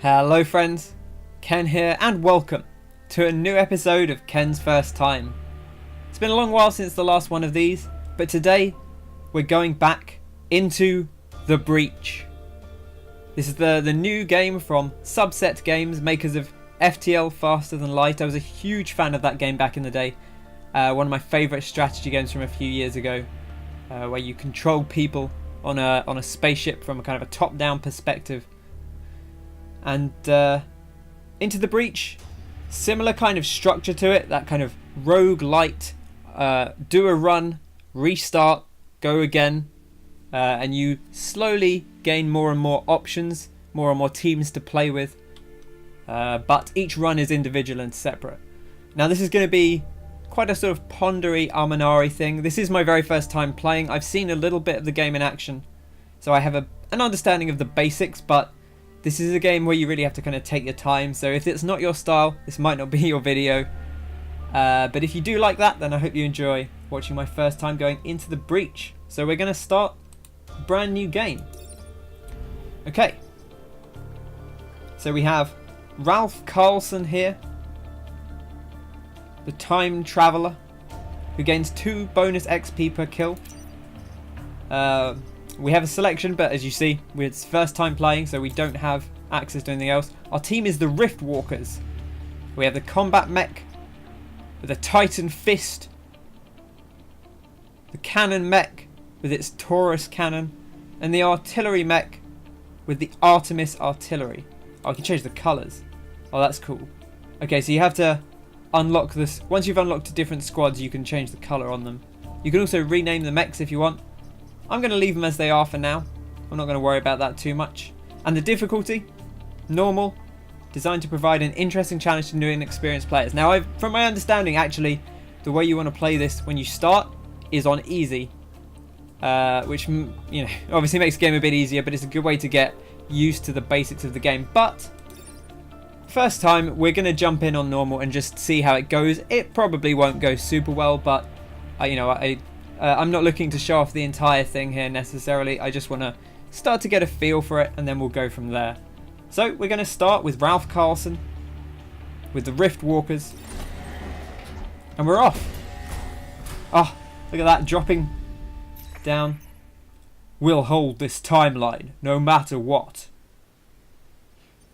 Hello friends, Ken here and welcome to a new episode of Ken's First Time. It's been a long while since the last one of these, but today we're going back into The Breach. This is the new game from Subset Games, makers of FTL Faster Than Light. I was a huge fan of that game back in the day. One of my favourite strategy games from a few years ago, where you control people on a spaceship from a kind of a top-down perspective. And Into the Breach, similar kind of structure to it, that kind of roguelite, do a run, restart, go again, and you slowly gain more and more options, more and more teams to play with, but each run is individual and separate. Now this is going to be quite a sort of pondery Armanari thing. This is my very first time playing. I've seen a little bit of the game in action, so I have an understanding of the basics, but this is a game where you really have to kind of take your time, so if it's not your style, this might not be your video. But if you do like that, then I hope you enjoy watching my first time going into the Breach. So we're going to start a brand new game. Okay. So we have Ralph Carlson here, the Time Traveller, who gains 2 bonus XP per kill. We have a selection, but as you see, it's first time playing, so we don't have access to anything else. Our team is the Rift Walkers. We have the Combat Mech with a Titan Fist, the Cannon Mech with its Taurus Cannon, and the Artillery Mech with the Artemis Artillery. Oh, I can change the colours. Oh, that's cool. Okay, so you have to unlock this. Once you've unlocked different squads, you can change the colour on them. You can also rename the mechs if you want. I'm going to leave them as they are for now. I'm not going to worry about that too much. And the difficulty? Normal. Designed to provide an interesting challenge to new and experienced players. Now, from my understanding, actually, the way you want to play this when you start is on easy. Which, obviously makes the game a bit easier, but it's a good way to get used to the basics of the game. But first time, we're going to jump in on normal and just see how it goes. It probably won't go super well, but I'm not looking to show off the entire thing here necessarily. I just want to start to get a feel for it, and then we'll go from there. So we're going to start with Ralph Carlson with the Rift Walkers, and we're off. Oh, look at that, dropping down. We'll hold this timeline no matter what.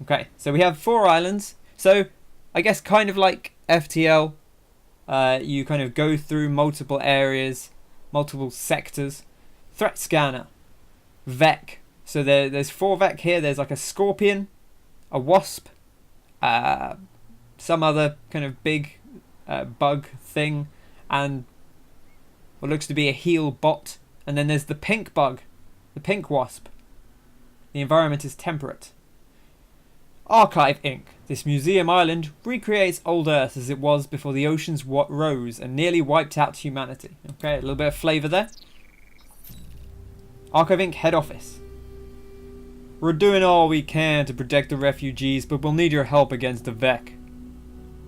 Okay, so we have 4 islands. So I guess kind of like FTL, you kind of go through multiple areas, multiple sectors. Threat scanner, Vec. So there's 4 Vec here. There's like a scorpion, a wasp, some other kind of big bug thing, and what looks to be a heal bot. And then there's the pink bug, the pink wasp. The environment is temperate. Archive Inc. This museum island recreates old Earth as it was before the oceans rose and nearly wiped out humanity. Okay, a little bit of flavour there. Archive Inc. head office. We're doing all we can to protect the refugees, but we'll need your help against the Vec.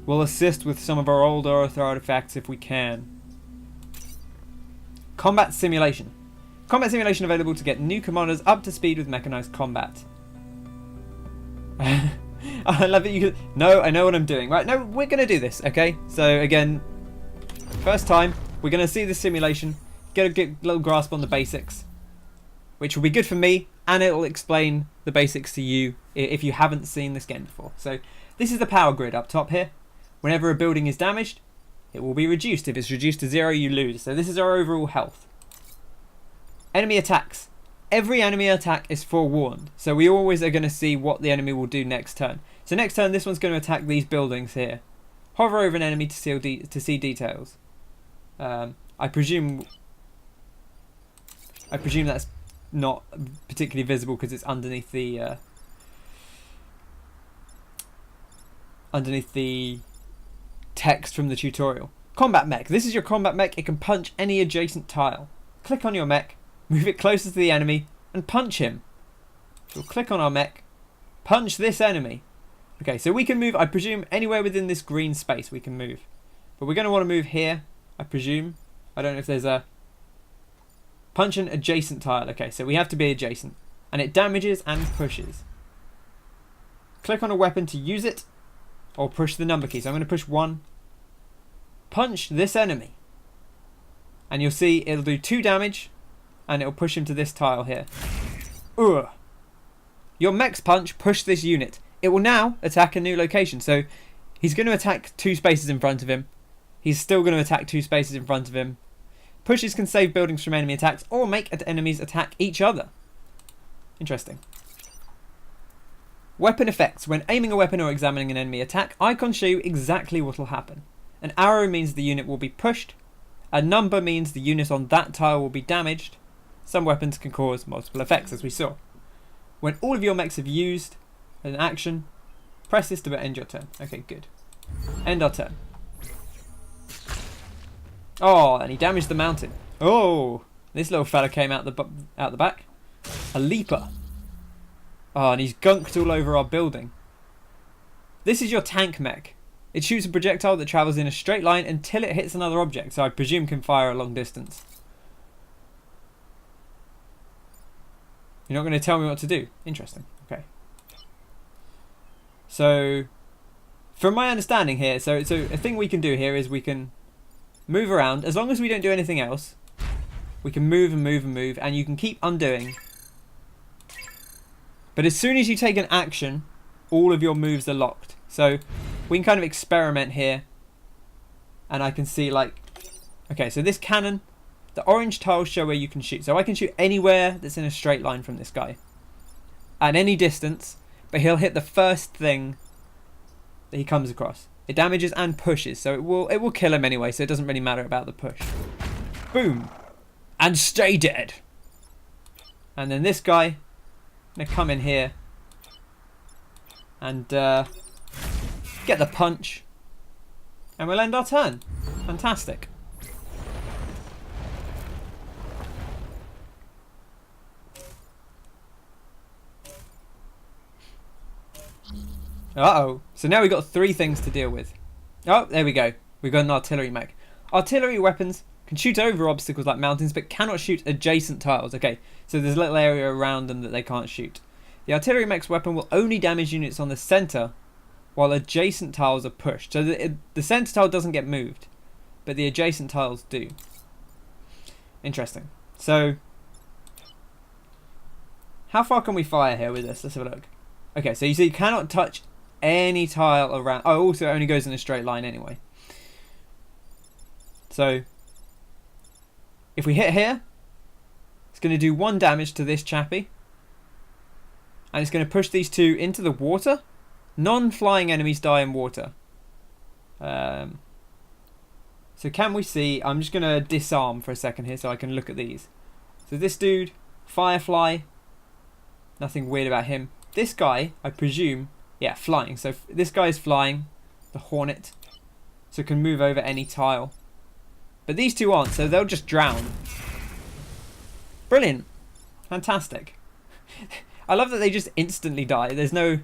We'll assist with some of our old Earth artifacts if we can. Combat simulation. Combat simulation available to get new commanders up to speed with mechanized combat. I love it. You can. No, I know what I'm doing. Right, no, we're going to do this, okay? So, again, first time, we're going to see the simulation, get a little grasp on the basics, which will be good for me, and it'll explain the basics to you if you haven't seen this game before. So, this is the power grid up top here. Whenever a building is damaged, it will be reduced. If it's reduced to 0, you lose. So, this is our overall health. Enemy attacks. Every enemy attack is forewarned, so we always are going to see what the enemy will do next turn. So next turn, this one's going to attack these buildings here. Hover over an enemy to see details. I presume that's not particularly visible because it's underneath the text from the tutorial. Combat Mech. This is your Combat Mech. It can punch any adjacent tile. Click on your mech. Move it closer to the enemy and punch him. So we'll click on our mech, punch this enemy. Okay, so we can move, I presume, anywhere within this green space we can move. But we're going to want to move here, I presume. I don't know if there's a punch an adjacent tile. Okay, so we have to be adjacent. And it damages and pushes. click on a weapon to use it, or push the number key. So I'm going to push 1. Punch this enemy. And you'll see it'll do 2 damage, and it'll push him to this tile here. Ugh. Your Mech's punch pushed this unit. It will now attack a new location. So he's going to attack 2 spaces in front of him. He's still going to attack 2 spaces in front of him. Pushes can save buildings from enemy attacks or make enemies attack each other. Interesting. Weapon effects. When aiming a weapon or examining an enemy attack, icons show you exactly what will happen. An arrow means the unit will be pushed. A number means the unit on that tile will be damaged. Some weapons can cause multiple effects, as we saw. When all of your mechs have used an action, press this to end your turn. Okay, good. End our turn. Oh, and he damaged the mountain. Oh, this little fella came out the back. A leaper. Oh, and he's gunked all over our building. This is your tank mech. It shoots a projectile that travels in a straight line until it hits another object, so I presume can fire a long distance. You're not going to tell me what to do. Interesting. Okay. So, from my understanding here, so a thing we can do here is we can move around. As long as we don't do anything else, we can move and move and move, and you can keep undoing. But as soon as you take an action, all of your moves are locked. So we can kind of experiment here, and I can see like, okay, so this cannon, the orange tiles show where you can shoot. So I can shoot anywhere that's in a straight line from this guy at any distance, but he'll hit the first thing that he comes across. It damages and pushes, so it will kill him anyway, so it doesn't really matter about the push. Boom. And stay dead. And then this guy, I'm going to come in here and get the punch, and we'll end our turn. Fantastic. Uh-oh. So now we've got 3 things to deal with. Oh, there we go. We've got an artillery mech. Artillery weapons can shoot over obstacles like mountains, but cannot shoot adjacent tiles. Okay, so there's a little area around them that they can't shoot. The artillery mech's weapon will only damage units on the center, while adjacent tiles are pushed. So the center tile doesn't get moved, but the adjacent tiles do. Interesting. So, how far can we fire here with this? Let's have a look. Okay, so you see you cannot touch any tile around. Oh, also it only goes in a straight line anyway. So, if we hit here, it's going to do 1 damage to this chappie. And it's going to push these 2 into the water. Non-flying enemies die in water. So can we see... I'm just going to disarm for a second here so I can look at these. So this dude, Firefly. Nothing weird about him. This guy, I presume... Yeah, flying. So this guy is flying. The Hornet. So it can move over any tile. But these 2 aren't, so they'll just drown. Brilliant. Fantastic. I love that they just instantly die. There's no,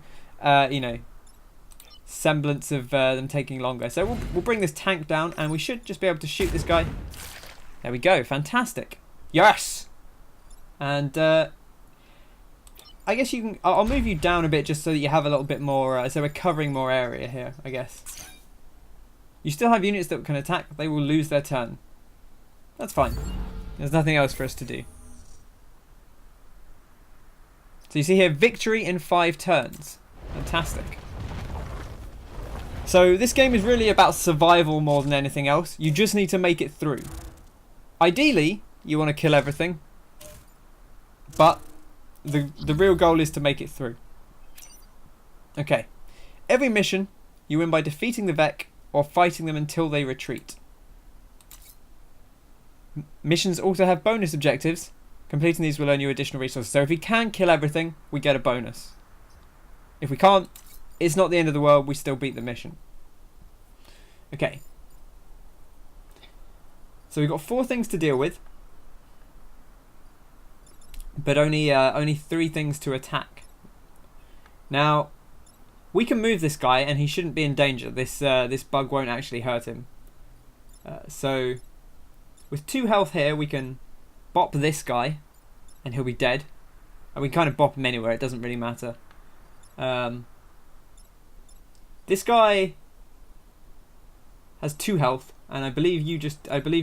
you know, semblance of them taking longer. So we'll bring this tank down, and we should just be able to shoot this guy. There we go. Fantastic. Yes! And I guess you can... I'll move you down a bit just so that you have a little bit more... so we're covering more area here, I guess. You still have units that can attack. They will lose their turn. That's fine. There's nothing else for us to do. So you see here, victory in 5 turns. Fantastic. So this game is really about survival more than anything else. You just need to make it through. Ideally, you want to kill everything. But the real goal is to make it through. Okay. Every mission, you win by defeating the Mech or fighting them until they retreat. Missions also have bonus objectives. Completing these will earn you additional resources. So if we can kill everything, we get a bonus. If we can't, it's not the end of the world. We still beat the mission. Okay. So we've got 4 things to deal with. But only 3 things to attack. Now, we can move this guy and he shouldn't be in danger. This bug won't actually hurt him. So, with 2 health here, we can bop this guy and he'll be dead. And we can kind of bop him anywhere, it doesn't really matter. This guy has 2 health, and I believe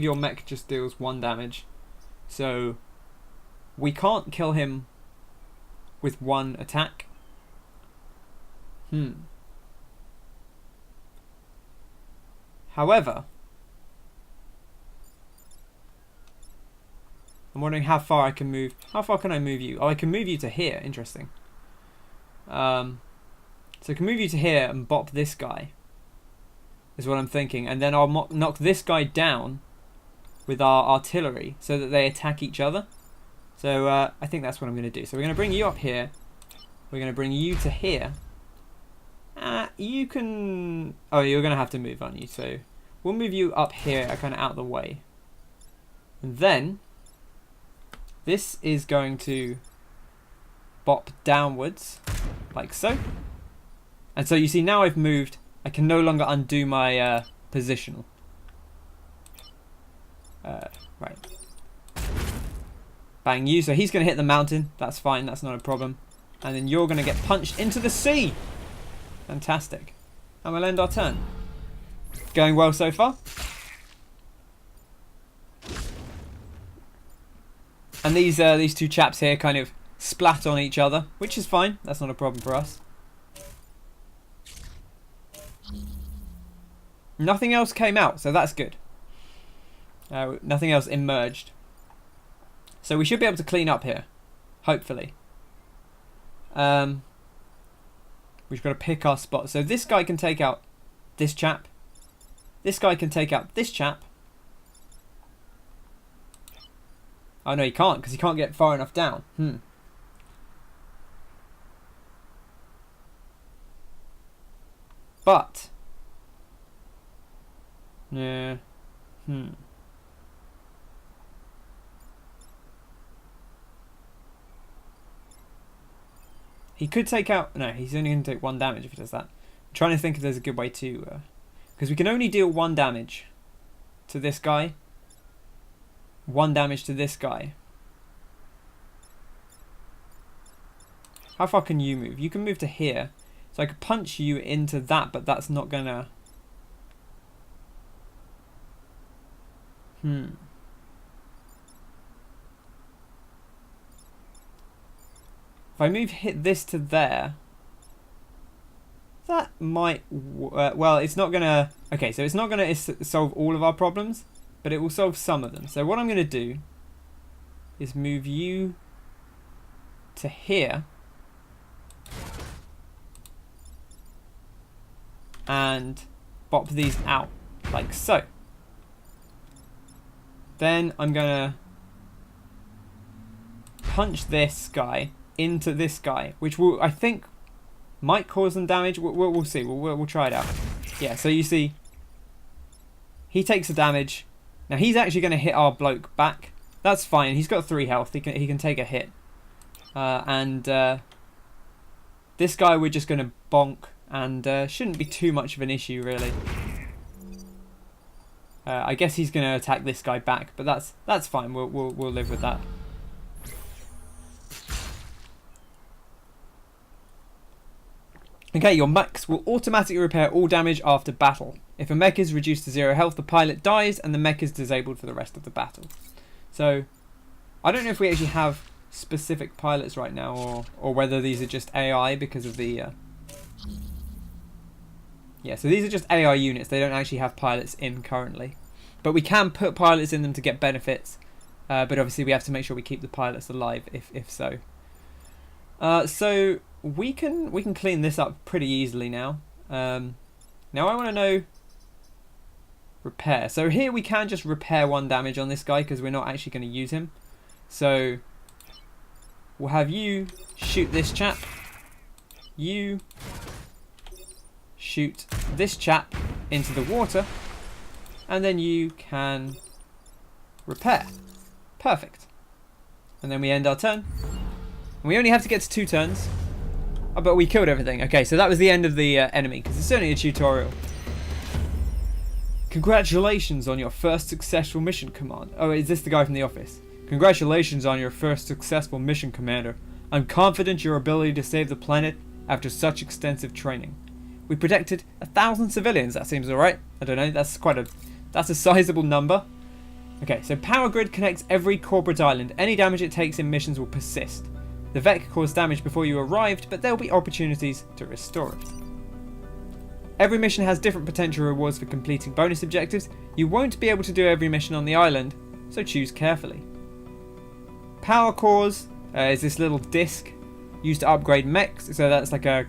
your mech just deals 1 damage. So we can't kill him with 1 attack. However, I'm wondering how far I can move. How far can I move you? Oh, I can move you to here. Interesting. So I can move you to here and bop this guy. Is what I'm thinking. And then I'll knock this guy down with our artillery so that they attack each other. So I think that's what I'm going to do. So we're going to bring you up here. We're going to bring you to here. You can... Oh, you're going to have to move, aren't you? So we'll move you up here, kind of out of the way. And then this is going to bop downwards, like so. And so you see now I've moved. I can no longer undo my positional. Right. Bang you. So he's going to hit the mountain. That's fine. That's not a problem. And then you're going to get punched into the sea. Fantastic. And we'll end our turn. Going well so far. And these 2 chaps here kind of splat on each other, which is fine. That's not a problem for us. Nothing else came out, so that's good. Nothing else emerged. So we should be able to clean up here. Hopefully. We've got to pick our spot. So this guy can take out this chap. This guy can take out this chap. Oh no, he can't, because he can't get far enough down. But yeah. He could take out... No, he's only going to take 1 damage if he does that. I'm trying to think if there's a good way to... Because we can only deal 1 damage to this guy. 1 damage to this guy. How far can you move? You can move to here. So I could punch you into that, but that's not going to... If I hit this to there, that might... well, it's not going to... Okay, so it's not going to solve all of our problems, but it will solve some of them. So what I'm going to do is move you to here. And bop these out, like so. Then I'm going to punch this guy into this guy, which will, I think, might cause them damage. We'll see. We'll try it out. Yeah, so you see, he takes the damage. Now he's actually going to hit our bloke back. That's fine. He's got 3 health. He can take a hit. This guy we're just going to bonk, and shouldn't be too much of an issue really. I guess he's going to attack this guy back, but that's fine. We'll live with that. Okay, your mechs will automatically repair all damage after battle. If a mech is reduced to 0 health, the pilot dies and the mech is disabled for the rest of the battle. So, I don't know if we actually have specific pilots right now, or whether these are just AI because of the... Yeah, so these are just AI units. They don't actually have pilots in currently. But we can put pilots in them to get benefits. But obviously we have to make sure we keep the pilots alive if so. So we can clean this up pretty easily now. Now I want to know repair. So here we can just repair 1 damage on this guy because we're not actually going to use him. So we'll have you shoot this chap. You shoot this chap into the water, and then you can repair. Perfect. And then we end our turn. And we only have to get to 2 turns. Oh, but we killed everything. Okay, so that was the end of the enemy, because it's only a tutorial. Congratulations on your first successful mission, Command. Oh, is this the guy from the office? Congratulations on your first successful mission, Commander. I'm confident your ability to save the planet after such extensive training. We protected 1,000 civilians. That seems alright. I don't know. That's a sizable number. Okay, so power grid connects every corporate island. Any damage it takes in missions will persist. The Vec caused damage before you arrived, but there will be opportunities to restore it. Every mission has different potential rewards for completing bonus objectives. You won't be able to do every mission on the island, so choose carefully. Power cores is this little disc used to upgrade mechs, so that's like an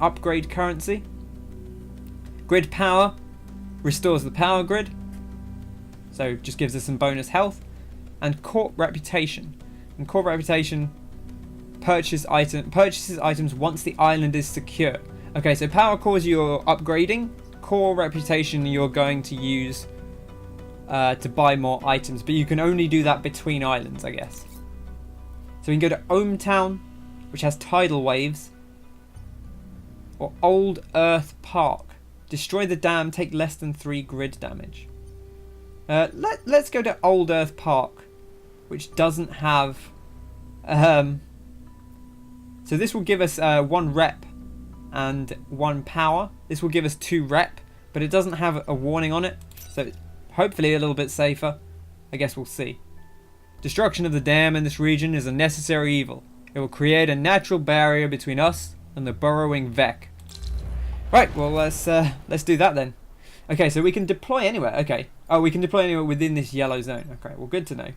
upgrade currency. Grid power restores the power grid, so just gives us some bonus health. And court reputation. And court reputation purchases items once the island is secure. Okay, so power cores you're upgrading. Core reputation you're going to use to buy more items, but you can only do that between islands, I guess. So we can go to Ohmtown, which has tidal waves, or Old Earth Park. Destroy the dam, take less than 3 grid damage. Let's go to Old Earth Park, which doesn't have... so this will give us 1 rep and 1 power. This will give us 2 rep, but it doesn't have a warning on it, so hopefully a little bit safer. I guess we'll see. Destruction of the dam in this region is a necessary evil. It will create a natural barrier between us and the burrowing Vec. Right, well let's do that then. Okay, so we can deploy anywhere. Okay. Oh, we can deploy anywhere within this yellow zone. Okay, well good to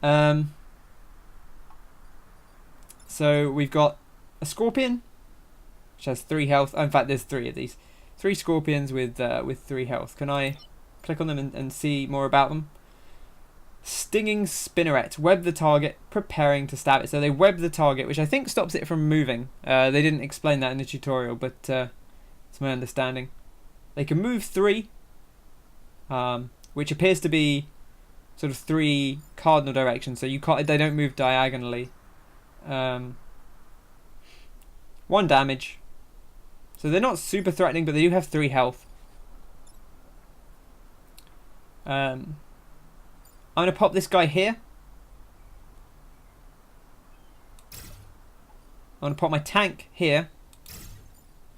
know. So we've got a scorpion, which has 3 health. Oh, in fact, there's 3 of these. 3 scorpions with 3 health. Can I click on them and see more about them? Stinging spinneret. Web the target, preparing to stab it. So they web the target, which I think stops it from moving. They didn't explain that in the tutorial, but it's my understanding. They can move 3, which appears to be sort of 3 cardinal directions. So you can't. They don't move diagonally. 1 damage. So they're not super threatening, but they do have 3 health. I'm going to pop this guy here. I'm going to pop my tank here.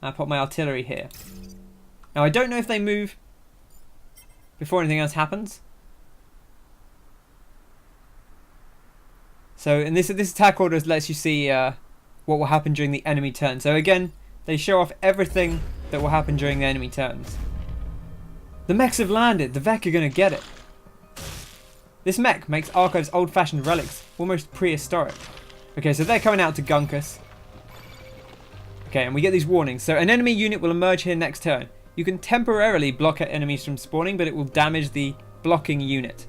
And I'll pop my artillery here. Now I don't know if they move before anything else happens. So, and this attack order lets you see what will happen during the enemy turn. So again, they show off everything that will happen during the enemy turns. The mechs have landed. The Vec are going to get it. This mech makes Archive's old-fashioned relics almost prehistoric. Okay, so they're coming out to gunk us. Okay, and we get these warnings. So an enemy unit will emerge here next turn. You can temporarily block enemies from spawning, but it will damage the blocking unit.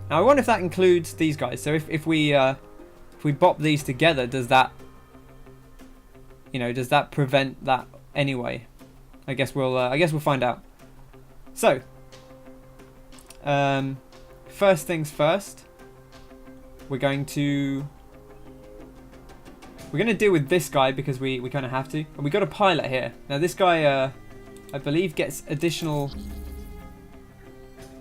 Now I wonder if that includes these guys. So if we bop these together, does that, does that prevent that anyway? I guess we'll find out. So, first things first, we're going to deal with this guy because we kind of have to. And we got a pilot here. Now this guy, I believe, gets additional.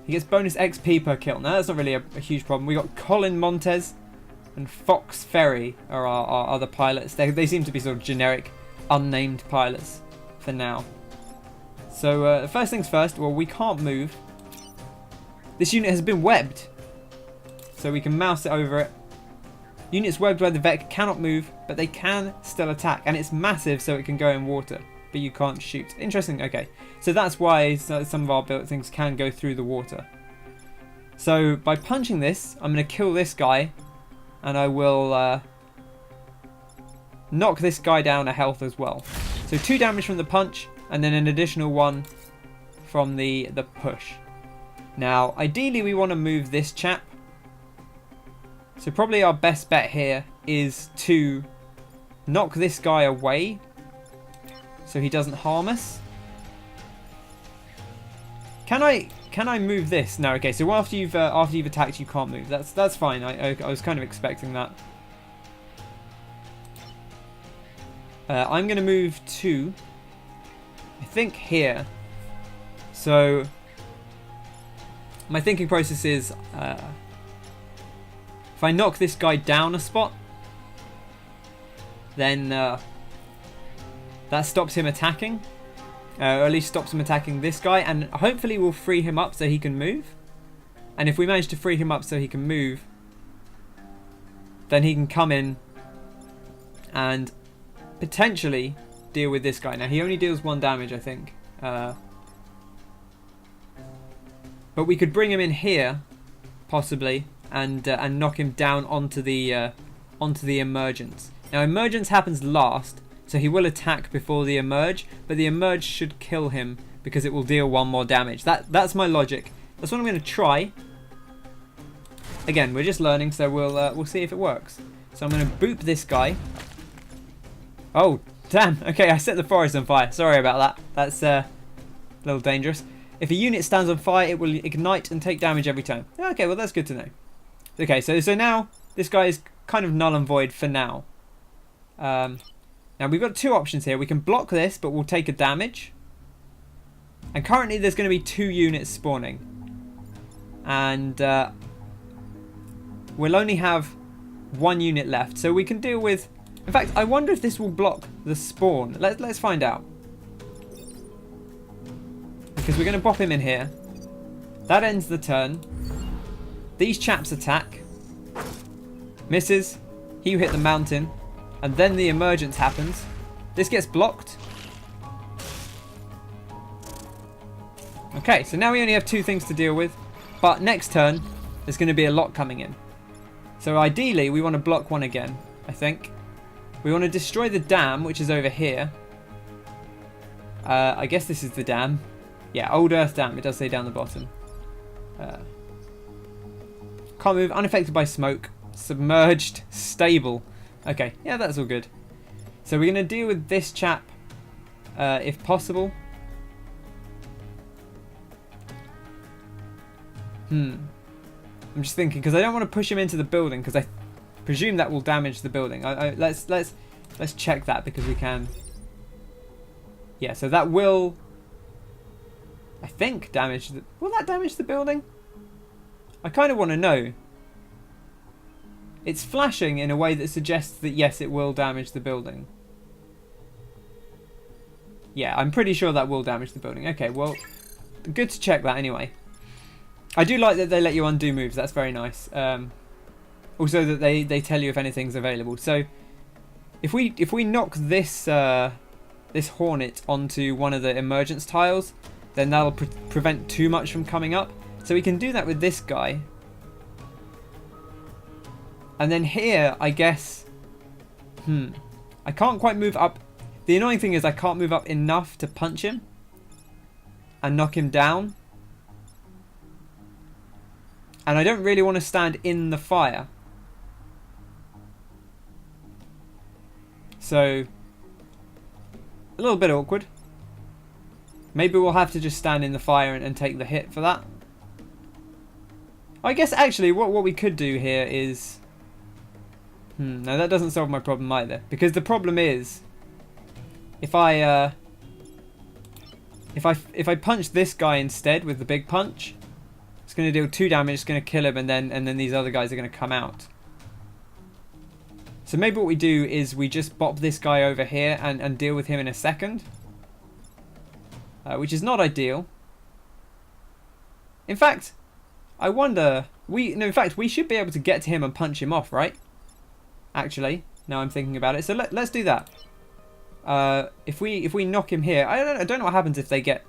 He gets bonus XP per kill. Now that's not really a huge problem. We got Colin Montez and Fox Ferry are our other pilots. They seem to be sort of generic, unnamed pilots for now. So first things first. Well, we can't move. This unit has been webbed, so we can mouse it over it. Units webbed where the Vec cannot move, but they can still attack, and it's massive, so it can go in water, but you can't shoot. Interesting. Okay, so that's why some of our built things can go through the water. So by punching this, I'm going to kill this guy, and I will knock this guy down a health as well. So 2 damage from the punch, and then an additional 1 from the push. Now, ideally we want to move this chap. So probably our best bet here is to knock this guy away so he doesn't harm us. Can I move this? No. Okay. So after you've attacked, you can't move. That's fine. I was kind of expecting that. I'm going to move to, I think, here. So my thinking process is, if I knock this guy down a spot, then that stops him attacking. Or at least stops him attacking this guy, and hopefully we'll free him up so he can move. And if we manage to free him up so he can move, then he can come in and potentially deal with this guy. Now he only deals 1 damage, I think. But we could bring him in here, possibly, and knock him down onto the emergence. Now emergence happens last, so he will attack before the emerge, but the emerge should kill him because it will deal 1 more damage. That's my logic. That's what I'm going to try. Again, we're just learning, so we'll see if it works. So I'm going to boop this guy. Oh, damn. Okay, I set the forest on fire. Sorry about that. That's a little dangerous. If a unit stands on fire, it will ignite and take damage every time. Okay, well that's good to know. Okay, so now this guy is kind of null and void for now. Now we've got 2 options here. We can block this, but we'll take a damage. And currently there's going to be 2 units spawning. And we'll only have 1 unit left. So we can deal with... In fact, I wonder if this will block the spawn. Let's find out. Because we're going to bop him in here. That ends the turn. These chaps attack. Misses. He hit the mountain. And then the emergence happens. This gets blocked. Okay, so now we only have 2 things to deal with. But next turn, there's going to be a lot coming in. So ideally, we want to block 1 again, I think. We want to destroy the dam, which is over here. I guess this is the dam. Yeah, Old Earth Dam. It does say down the bottom. Can't move. Unaffected by smoke. Submerged. Stable. Okay, yeah, that's all good. So we're going to deal with this chap, if possible. I'm just thinking, because I don't want to push him into the building, because I presume that will damage the building. Let's check that, because we can. Yeah, so that will, I think, damage the... Will that damage the building? I kind of want to know. It's flashing in a way that suggests that yes, it will damage the building. Yeah, I'm pretty sure that will damage the building. Okay, well, good to check that anyway. I do like that they let you undo moves. That's very nice. Also that they tell you if anything's available. So if we knock this this hornet onto one of the emergence tiles, then that'll prevent too much from coming up. So we can do that with this guy. And then here, I guess, I can't quite move up. The annoying thing is I can't move up enough to punch him and knock him down. And I don't really want to stand in the fire. So, a little bit awkward. Maybe we'll have to just stand in the fire and take the hit for that. I guess actually what we could do here is... no, that doesn't solve my problem either. Because the problem is, if I punch this guy instead with the big punch, it's going to deal 2 damage. It's going to kill him, and then these other guys are going to come out. So maybe what we do is we just bop this guy over here and deal with him in a second, which is not ideal. In fact, I wonder. In fact, we should be able to get to him and punch him off, right? Actually, now I'm thinking about it. So let's do that. If we knock him here, I don't know what happens if they get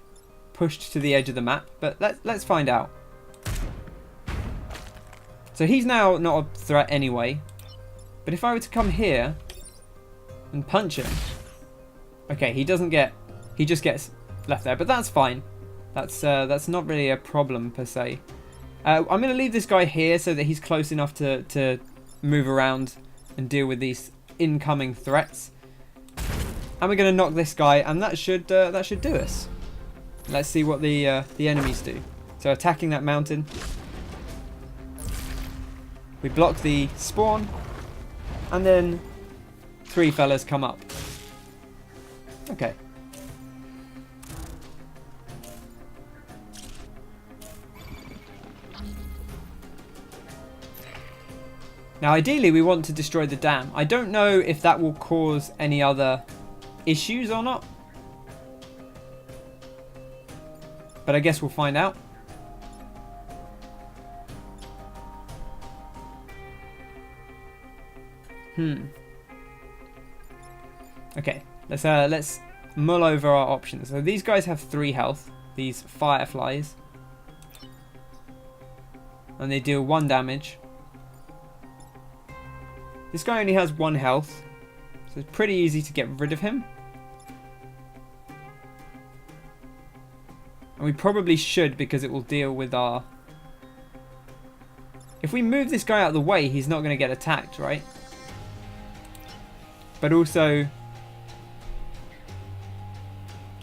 pushed to the edge of the map, but let's find out. So he's now not a threat anyway. But if I were to come here and punch him, okay, he just gets left there, but that's fine. That's not really a problem per se. I'm going to leave this guy here so that he's close enough to move around and deal with these incoming threats. And we're going to knock this guy, and that should do us. Let's see what the enemies do. So attacking that mountain. We block the spawn, and then 3 fellas come up. Okay. Now ideally we want to destroy the dam. I don't know if that will cause any other issues or not. But I guess we'll find out. Okay, let's mull over our options. So these guys have 3 health, these fireflies. And they deal 1 damage. This guy only has 1 health, so it's pretty easy to get rid of him. And we probably should, because it will deal with our... If we move this guy out of the way, he's not going to get attacked, right? But also...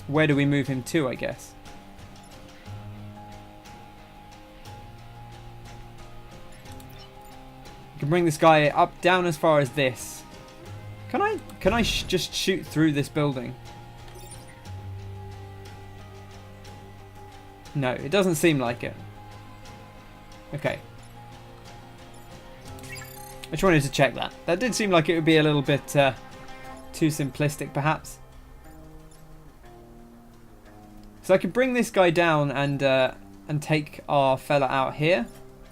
Where do we move him to, I guess? We can bring this guy up, down as far as this. Can I just shoot through this building? No, it doesn't seem like it. Okay. I just wanted to check that. That did seem like it would be a little bit too simplistic, perhaps. So I could bring this guy down and take our fella out here,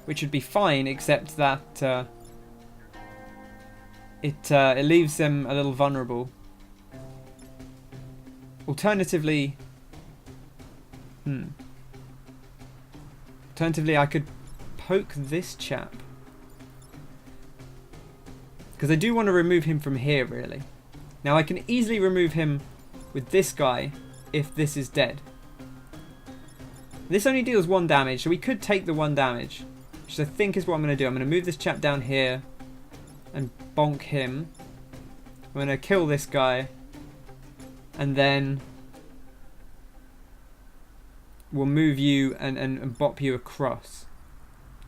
which would be fine, except that it leaves them a little vulnerable. Alternatively, I could poke this chap. Because I do want to remove him from here, really. Now, I can easily remove him with this guy if this is dead. This only deals 1 damage, so we could take the 1 damage. Which I think is what I'm going to do. I'm going to move this chap down here and bonk him. I'm going to kill this guy. And then we'll move you and bop you across.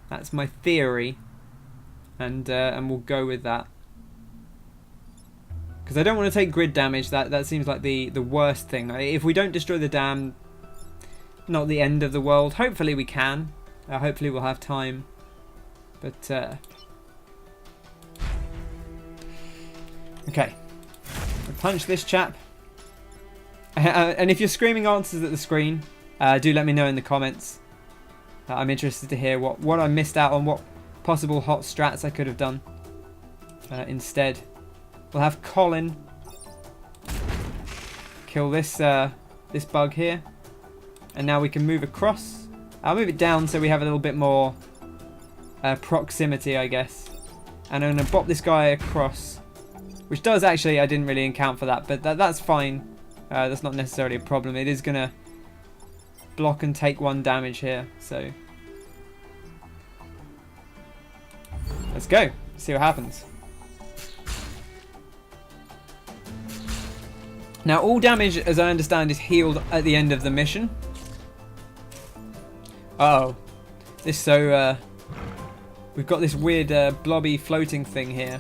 That's my theory. And we'll go with that. Because I don't want to take grid damage. That seems like the worst thing. If we don't destroy the dam, not the end of the world. Hopefully we can. Hopefully we'll have time. But, okay. I'll punch this chap. And if you're screaming answers at the screen, do let me know in the comments. I'm interested to hear what I missed out on, what possible hot strats I could have done instead. We'll have Colin kill this this bug here. And now we can move across. I'll move it down so we have a little bit more proximity, I guess. And I'm going to bop this guy across. Which does actually, I didn't really account for that. But that's fine. That's not necessarily a problem. It is going to block and take 1 damage here. So let's go. See what happens. Now all damage, as I understand, is healed at the end of the mission. Uh-oh. We've got this weird blobby floating thing here.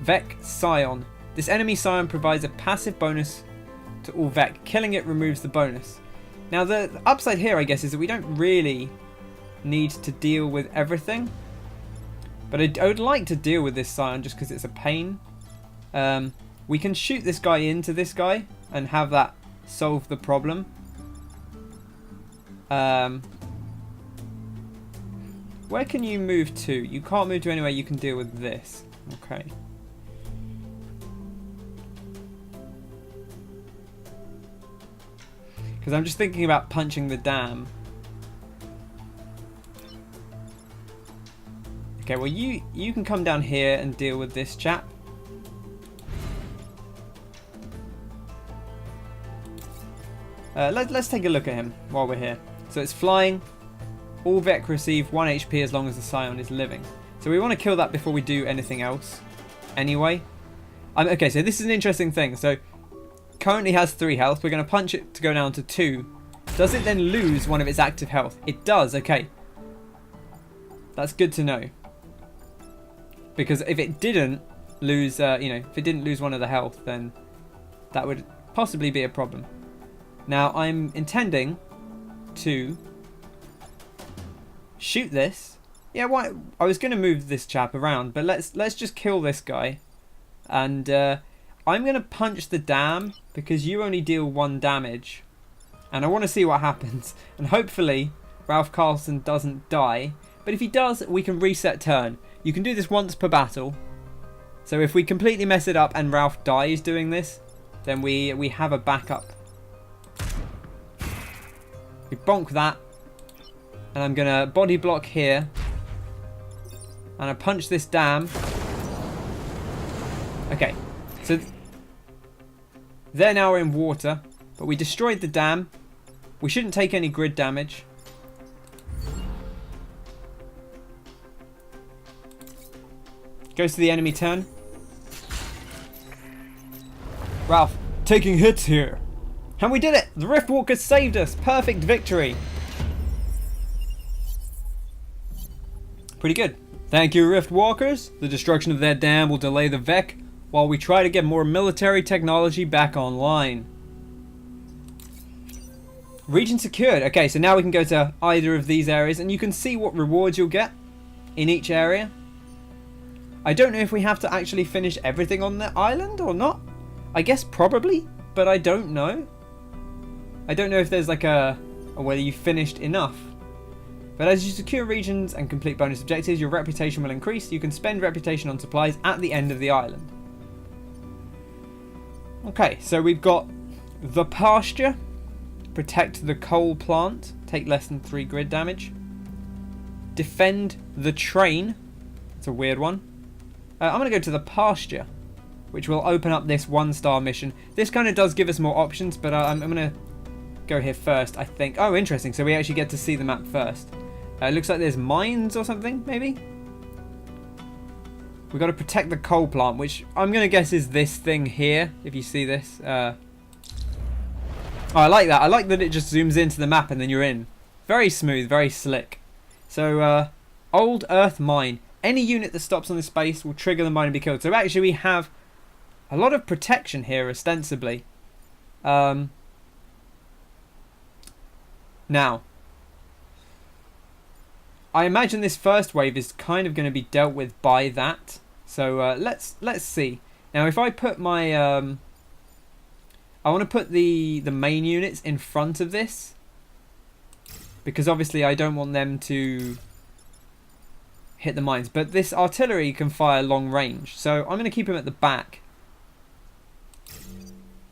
Vec Scion. This enemy Scion provides a passive bonus to all Vec. Killing it removes the bonus. Now the upside here, I guess, is that we don't really need to deal with everything. But I would like to deal with this Scion just because it's a pain. We can shoot this guy into this guy and have that solve the problem. Where can you move to? You can't move to anywhere. You can deal with this. Okay. Because I'm just thinking about punching the dam. Okay, well you can come down here and deal with this chap. Let's take a look at him while we're here. So it's flying. All Vec receive 1 HP as long as the Scion is living. So we want to kill that before we do anything else. Anyway. Okay, so this is an interesting thing. So currently has 3 health. We're going to punch it to go down to 2. Does it then lose 1 of its active health? It does, okay. That's good to know. Because if it didn't lose, if it didn't lose 1 of the health, then that would possibly be a problem. Now, I'm intending to shoot this. Yeah, why? I was going to move this chap around, but let's just kill this guy. And I'm going to punch the dam because you only deal 1 damage. And I want to see what happens. And hopefully Ralph Carlson doesn't die. But if he does, we can reset turn. You can do this once per battle. So if we completely mess it up and Ralph dies doing this, then we have a backup. We bonk that. And I'm going to body block here. And I punch this dam. Okay. So they're now in water. But we destroyed the dam. We shouldn't take any grid damage. Goes to the enemy turn. Ralph, taking hits here. And we did it! The Riftwalkers saved us! Perfect victory! Pretty good. Thank you, Riftwalkers. The destruction of their dam will delay the Vec while we try to get more military technology back online. Region secured. Okay, so now we can go to either of these areas and you can see what rewards you'll get in each area. I don't know if we have to actually finish everything on the island or not. I guess probably, but I don't know. I don't know if there's like a whether you finished enough. But as you secure regions and complete bonus objectives, your reputation will increase. You can spend reputation on supplies at the end of the island. Okay, so we've got the pasture. Protect the coal plant. Take less than 3 grid damage. Defend the train. It's a weird one. I'm going to go to the pasture, which will open up this 1-star mission. This kind of does give us more options, but I'm going to go here first, I think. Oh, interesting. So we actually get to see the map first. It looks like there's mines or something, maybe? We've got to protect the coal plant, which I'm going to guess is this thing here, if you see this. Oh, I like that. I like that it just zooms into the map and then you're in. Very smooth, very slick. So, Old Earth Mine. Any unit that stops on this space will trigger the mine and be killed. So actually we have a lot of protection here, ostensibly. Now, I imagine this first wave is kind of going to be dealt with by that. So let's see. Now, if I put my, I want to put the main units in front of this, because obviously I don't want them to hit the mines. But this artillery can fire long range, so I'm going to keep him at the back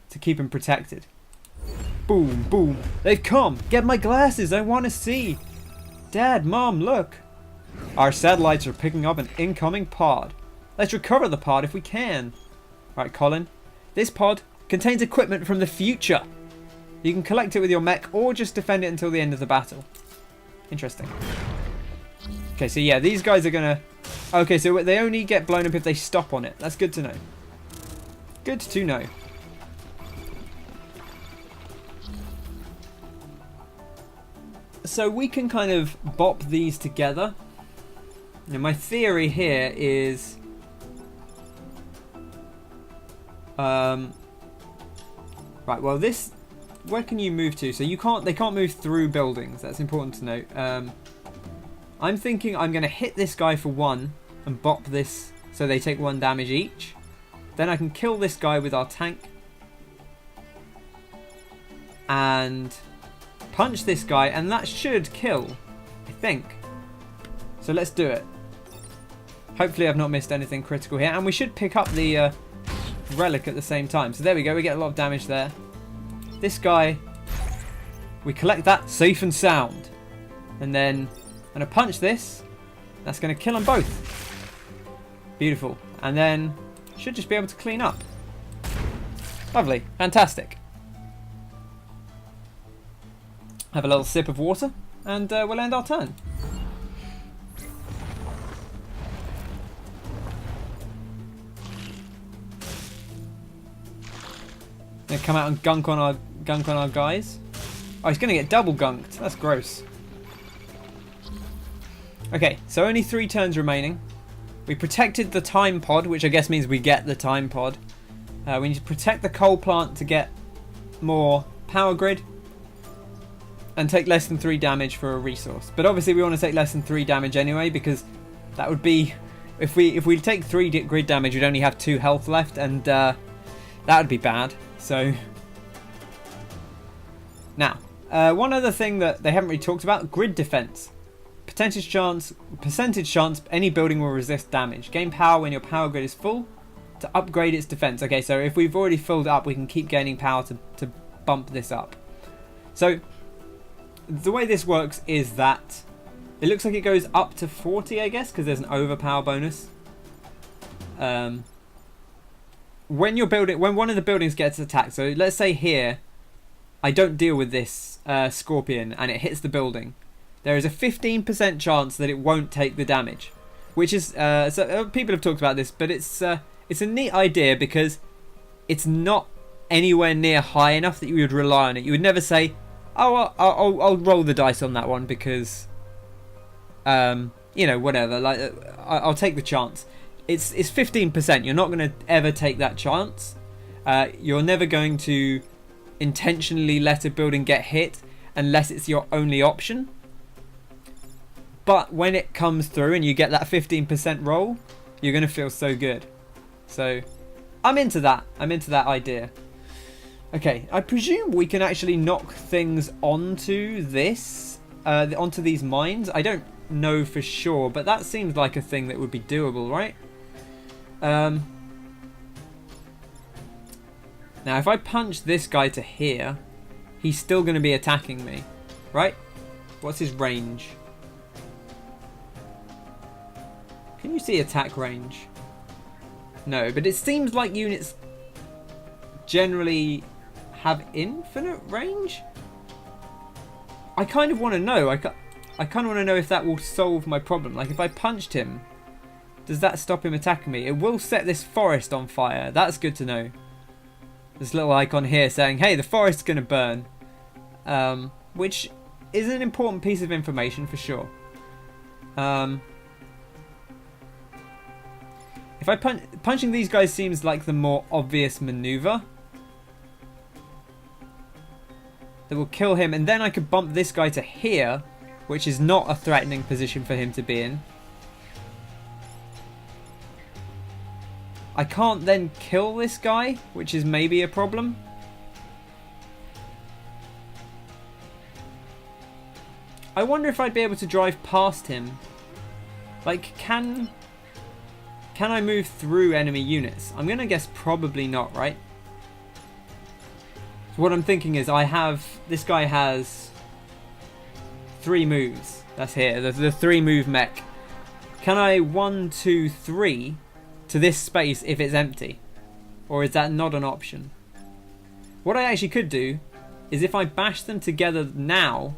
to keep him protected. Boom, boom. They've come. Get my glasses. I want to see. Dad, Mom, look. Our satellites are picking up an incoming pod. Let's recover the pod if we can. Right, Colin. This pod contains equipment from the future. You can collect it with your mech or just defend it until the end of the battle. Interesting. Okay, so yeah, these guys are going to... Okay, so they only get blown up if they stop on it. That's good to know. Good to know. So we can kind of bop these together. Now my theory here is... right, well this... Where can you move to? So you can't... They can't move through buildings. That's important to note. I'm thinking I'm going to hit this guy for 1 and bop this so they take 1 damage each. Then I can kill this guy with our tank. And punch this guy, and that should kill, I think. So let's do it. Hopefully I've not missed anything critical here. And we should pick up the relic at the same time. So there we go, we get a lot of damage there. This guy, we collect that safe and sound. And then I'm going to punch this. That's going to kill them both. Beautiful. And then should just be able to clean up. Lovely. Fantastic. Have a little sip of water. And we'll end our turn. Gonna come out and gunk on our guys. Oh, he's gonna get double gunked. That's gross. Okay, so only 3 turns remaining. We protected the time pod, which I guess means we get the time pod. We need to protect the coal plant to get more power grid. And take less than 3 damage for a resource. But obviously we want to take less than 3 damage anyway, because that would be... If we take 3 grid damage, we'd only have 2 health left, and that would be bad. So... Now, One other thing that they haven't really talked about, grid defense. Percentage chance any building will resist damage. Gain power when your power grid is full to upgrade its defense. Okay, so if we've already filled it up, we can keep gaining power to bump this up. So the way this works is that it looks like it goes up to 40, I guess, because there's an overpower bonus. When one of the buildings gets attacked, so let's say here, I don't deal with this scorpion and it hits the building. There is a 15% chance that it won't take the damage, which is people have talked about this, but it's a neat idea because it's not anywhere near high enough that you would rely on it. You would never say, "Oh, I'll roll the dice on that one because, whatever. Like, I'll take the chance." It's 15%. You're not going to ever take that chance. You're never going to intentionally let a building get hit unless it's your only option. But when it comes through and you get that 15% roll, you're going to feel so good. So I'm into that. I'm into that idea. Okay, I presume we can actually knock things onto this, onto these mines. I don't know for sure, but that seems like a thing that would be doable, right? Now, if I punch this guy to here, he's still going to be attacking me, right? What's his range? Can you see attack range? No, but it seems like units generally have infinite range. I kind of want to know. I kind of want to know if that will solve my problem. Like, if I punched him, does that stop him attacking me? It will set this forest on fire. That's good to know. This little icon here saying, hey, the forest's going to burn. Which is an important piece of information for sure. If I punching these guys seems like the more obvious maneuver. That will kill him, and then I could bump this guy to here, which is not a threatening position for him to be in. I can't then kill this guy, which is maybe a problem. I wonder if I'd be able to drive past him. Like, can I move through enemy units? I'm going to guess probably not, right? So what I'm thinking is this guy has 3 moves. That's here, the 3-move mech. Can I 1, 2, 3 to this space if it's empty? Or is that not an option? What I actually could do is if I bash them together now,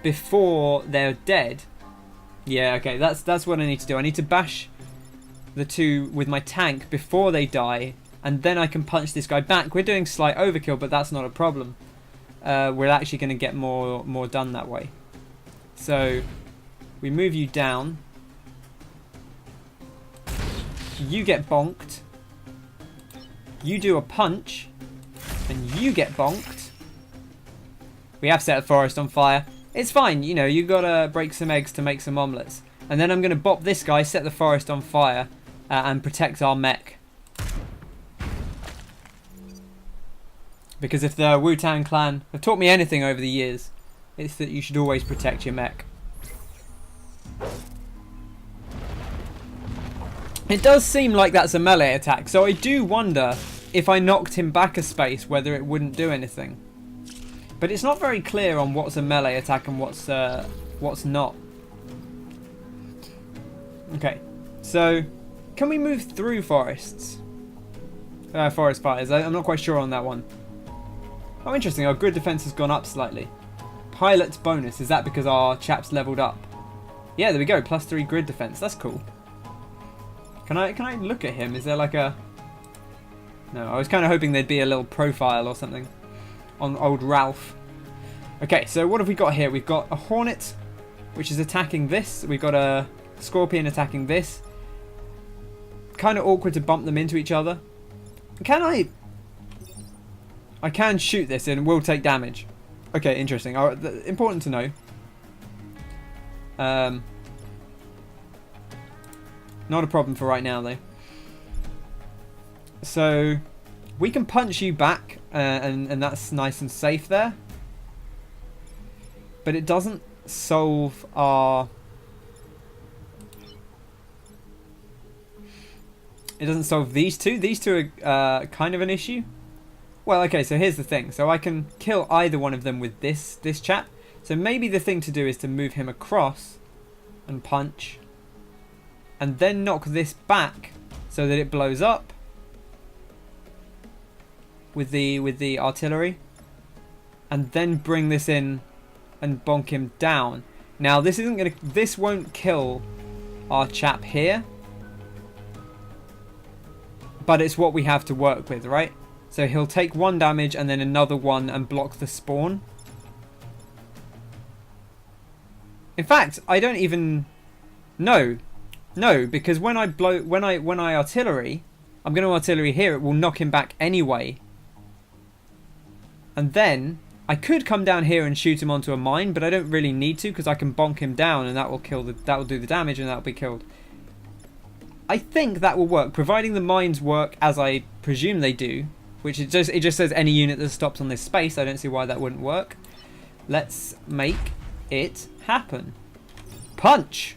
before they're dead. Yeah, okay, that's what I need to do. I need to bash the 2 with my tank before they die, and then I can punch this guy back. We're doing slight overkill, but that's not a problem. We're actually going to get more done that way. So we move you down. You get bonked. You do a punch, and you get bonked. We have set the forest on fire. It's fine, you know, you gotta break some eggs to make some omelettes. And then I'm gonna bop this guy, set the forest on fire, and protect our mech. Because if the Wu-Tang Clan have taught me anything over the years, it's that you should always protect your mech. It does seem like that's a melee attack, so I do wonder if I knocked him back a space whether it wouldn't do anything. But it's not very clear on what's a melee attack and what's not. Okay, so can we move through forests? Forest fires. I'm not quite sure on that one. Oh, interesting. Our grid defense has gone up slightly. Pilot's bonus. Is that because our chap's leveled up? Yeah, there we go. +3 grid defense. That's cool. Can I look at him? Is there like a... No, I was kind of hoping there'd be a little profile or something on old Ralph. Okay, so what have we got here? We've got a hornet, which is attacking this. We've got a scorpion attacking this. Kind of awkward to bump them into each other. Can I can shoot this and it will take damage. Okay, interesting. Important to know. Not a problem for right now, though. So we can punch you back, and that's nice and safe there. but it doesn't solve our... It doesn't solve these two. These two are kind of an issue. Well, okay, so here's the thing. So I can kill either one of them with this chap. So maybe the thing to do is to move him across and punch. And then knock this back so that it blows up with the artillery. And then bring this in and bonk him down. Now this won't kill our chap here. But it's what we have to work with, right? So he'll take 1 damage and then another 1 and block the spawn. In fact, I don't even... No, because when I artillery, I'm going to artillery here, it will knock him back anyway. And then I could come down here and shoot him onto a mine, but I don't really need to because I can bonk him down and that will do the damage and that will be killed. I think that will work, providing the mines work as I presume they do, which it just says any unit that stops on this space. I don't see why that wouldn't work. Let's make it happen. Punch!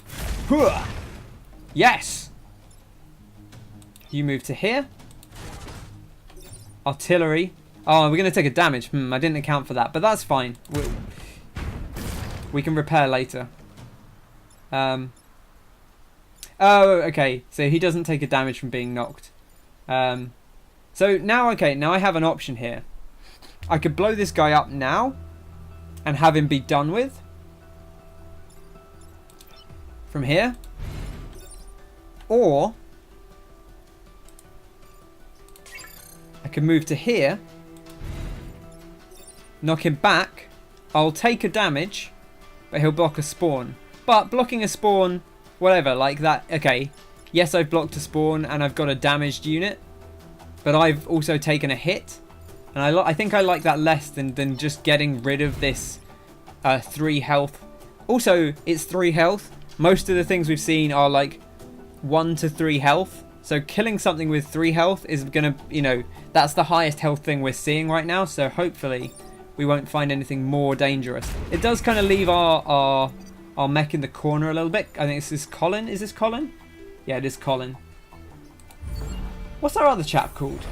Yes! You move to here. Artillery. Oh, we're going to take a damage. I didn't account for that, but that's fine. We can repair later. Oh, okay. So he doesn't take a damage from being knocked. So now, okay, now I have an option here. I could blow this guy up now and have him be done with. From here. Or I can move to here. Knock him back. I'll take a damage, but he'll block a spawn. But blocking a spawn... Whatever, like that. Okay, yes, I've blocked a spawn and I've got a damaged unit, but I've also taken a hit, and I think I like that less than just getting rid of this 3 health. Also, it's 3 health. Most of the things we've seen are like 1 to 3 health. So killing something with 3 health is gonna, you know, that's the highest health thing we're seeing right now. So hopefully we won't find anything more dangerous. It does kind of leave our mech in the corner a little bit. I think this is Colin. Is this Colin? Yeah, it is Colin. What's our other chap called?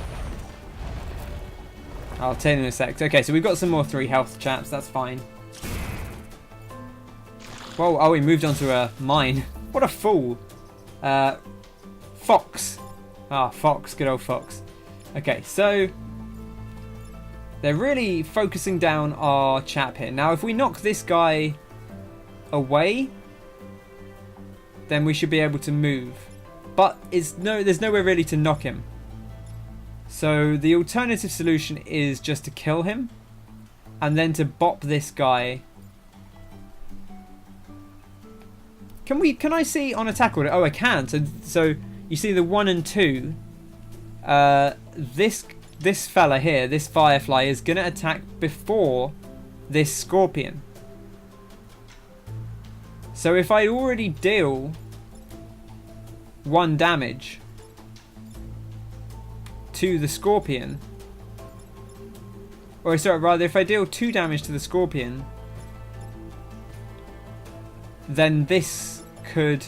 I'll tell you in a sec. Okay, so we've got some more 3 health chaps. That's fine. Whoa, oh, we moved on to a mine. What a fool. Fox. Ah, Fox. Good old Fox. Okay, so they're really focusing down our chap here. Now, if we knock this guy away, then we should be able to move, but there's nowhere really to knock him. So the alternative solution is just to kill him and then to bop this guy. Can I see on attack order? Oh, I can. So you see the 1 and 2, this fella here, this firefly, is gonna attack before this scorpion. So if I already deal 1 damage to the scorpion, or sorry, rather, if I deal 2 damage to the scorpion, then this could...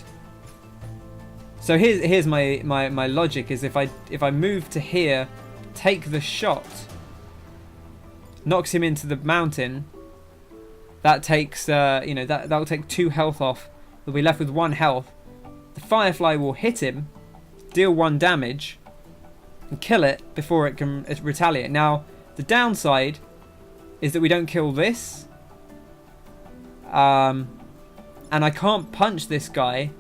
So here's my logic is if I move to here, take the shot, knocks him into the mountain. That takes, you know, that'll take 2 health off. We'll be left with 1 health. The firefly will hit him, deal 1 damage, and kill it before it can retaliate. Now, the downside is that we don't kill this. And I can't punch this guy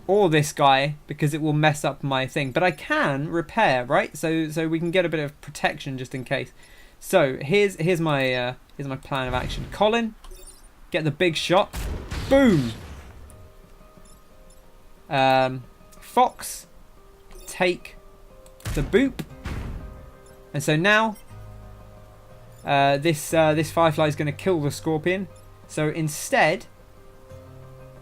or this guy because it will mess up my thing. But I can repair, right? So we can get a bit of protection just in case. So here's my plan of action. Colin, get the big shot. Boom. Fox, take the boop. And so now this firefly is going to kill the scorpion. So instead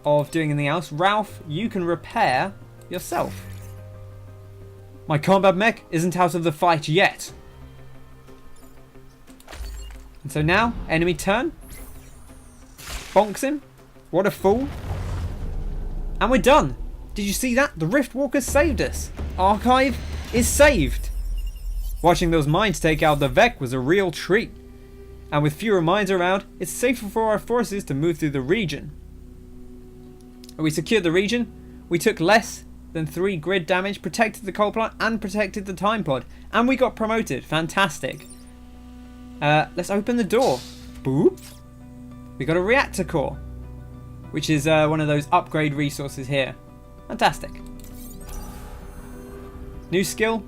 of doing anything else, Ralph, you can repair yourself. My combat mech isn't out of the fight yet. And so now, enemy turn. Bonks him. What a fool. And we're done. Did you see that? The Riftwalker saved us. Archive is saved. Watching those mines take out the Vec was a real treat. And with fewer mines around, it's safer for our forces to move through the region. We secured the region. We took less than 3 grid damage, protected the coal plant, and protected the time pod. And we got promoted. Fantastic. Let's open the door. Boop. We got a reactor core, which is one of those upgrade resources here. Fantastic. New skill.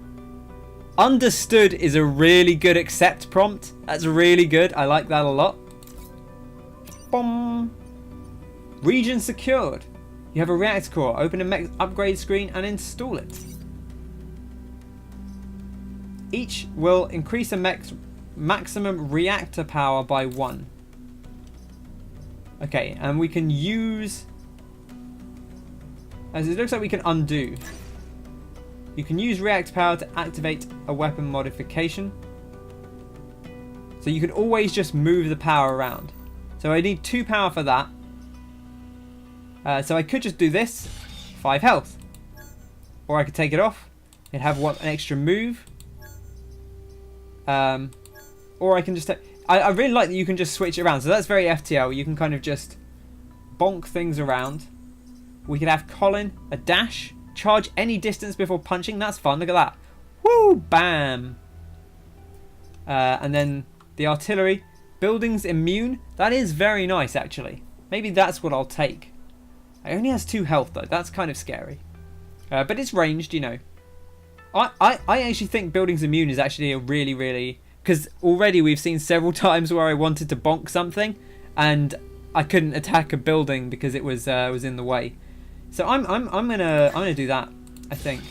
Understood is a really good accept prompt. That's really good. I like that a lot. Boom. Region secured. You have a reactor core. Open a mech upgrade screen and install it. Each will increase a mech's maximum reactor power by 1. Okay, and we can use... As it looks like we can undo. You can use reactor power to activate a weapon modification. So you can always just move the power around. So I need 2 power for that. So I could just do this. 5 health. Or I could take it off. It'd have an extra move. Or I can just... I really like that you can just switch it around. So that's very FTL. You can kind of just bonk things around. We could have Colin, a dash. Charge any distance before punching. That's fun. Look at that. Woo! Bam! And then the artillery. Buildings immune. That is very nice, actually. Maybe that's what I'll take. It only has 2 health, though. That's kind of scary. But it's ranged, you know. I actually think buildings immune is actually a really, really... Because already we've seen several times where I wanted to bonk something and I couldn't attack a building because it was in the way. So I'm gonna do that, I think.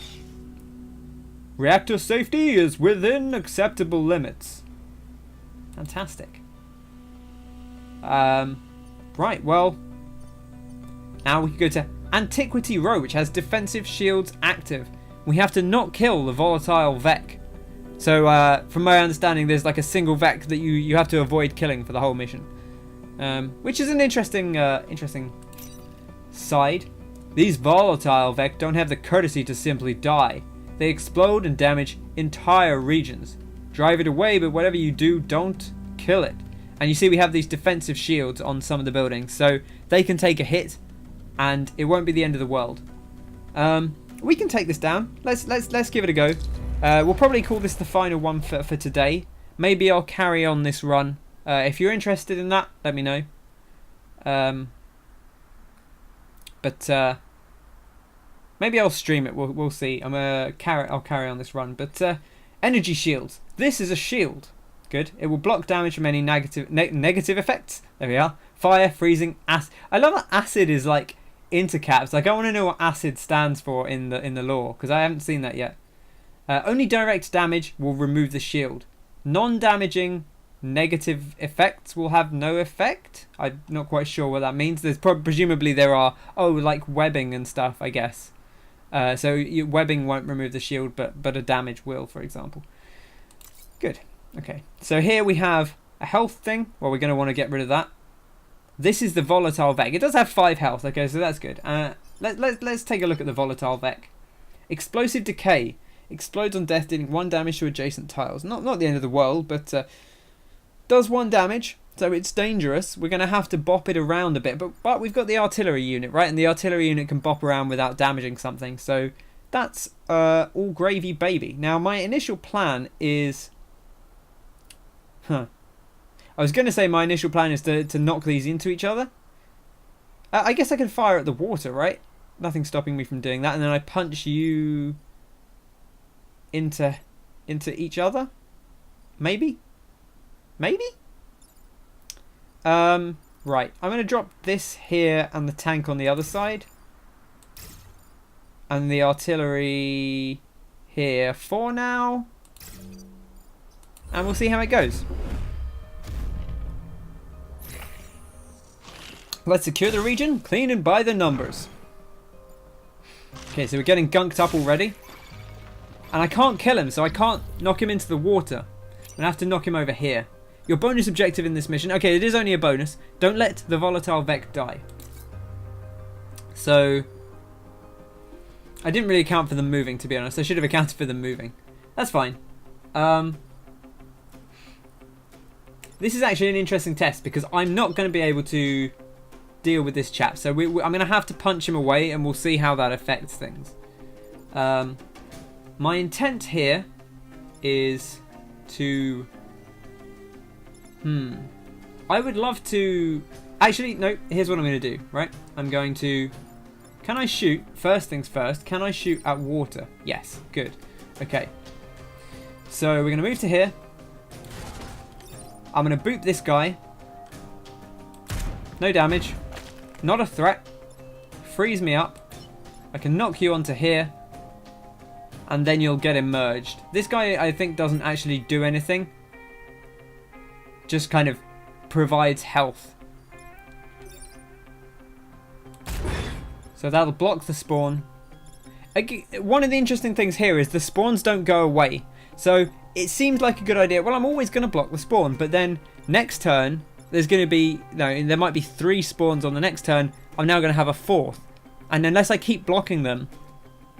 Reactor safety is within acceptable limits. Fantastic. Right, well, now we can go to Antiquity Row, which has defensive shields active. We have to not kill the volatile Vec. So from my understanding, there's like a single Vec that you have to avoid killing for the whole mission, which is an interesting side. These volatile Vec don't have the courtesy to simply die. They explode and damage entire regions. Drive it away, but whatever you do, don't kill it. And you see we have these defensive shields on some of the buildings, so they can take a hit, and it won't be the end of the world. We can take this down. Let's give it a go. We'll probably call this the final one for today. Maybe I'll carry on this run. If you're interested in that, let me know. But maybe I'll stream it. We'll see. I'll carry on this run. But energy shields. This is a shield. Good. It will block damage from any negative effects. There we are. Fire, freezing, acid. I love that acid is like intercaps. Like I want to know what acid stands for in the lore because I haven't seen that yet. Only direct damage will remove the shield. Non-damaging negative effects will have no effect. I'm not quite sure what that means. There's presumably there are like webbing and stuff, I guess. So webbing won't remove the shield, but a damage will, for example. Good. Okay. So here we have a health thing. Well, we're going to want to get rid of that. This is the volatile Vec. It does have 5 health. Okay, so that's good. Let's take a look at the volatile Vec. Explosive decay. Explodes on death, dealing 1 damage to adjacent tiles. Not the end of the world, but does 1 damage, so it's dangerous. We're going to have to bop it around a bit, but we've got the artillery unit, right? And the artillery unit can bop around without damaging something, so that's all gravy, baby. Now, my initial plan is... I was going to say my initial plan is to knock these into each other. I guess I can fire at the water, right? Nothing's stopping me from doing that, and then I punch you... into each other, maybe. Right, I'm going to drop this here and the tank on the other side, and the artillery here for now, and we'll see how it goes. Let's secure the region, clean and by the numbers. Okay, so we're getting gunked up already. And I can't kill him, so I can't knock him into the water. I'm going to have to knock him over here. Your bonus objective in this mission. Okay, it is only a bonus. Don't let the volatile Vec die. So, I didn't really account for them moving, to be honest. I should have accounted for them moving. That's fine. This is actually an interesting test because I'm not going to be able to deal with this chap. So I'm going to have to punch him away and we'll see how that affects things. My intent here is to... I would love to... Actually, no, here's what I'm going to do, right? I'm going to... Can I shoot? First things first, can I shoot at water? Yes, good. Okay. So we're going to move to here. I'm going to boop this guy. No damage. Not a threat. Freeze me up. I can knock you onto here. And then you'll get immersed. This guy, I think, doesn't actually do anything. Just kind of provides health. So that'll block the spawn. One of the interesting things here is the spawns don't go away. So it seemed like a good idea. Well, I'm always going to block the spawn. But then next turn, there's going to be... No, there might be 3 spawns on the next turn. I'm now going to have a 4th. And unless I keep blocking them,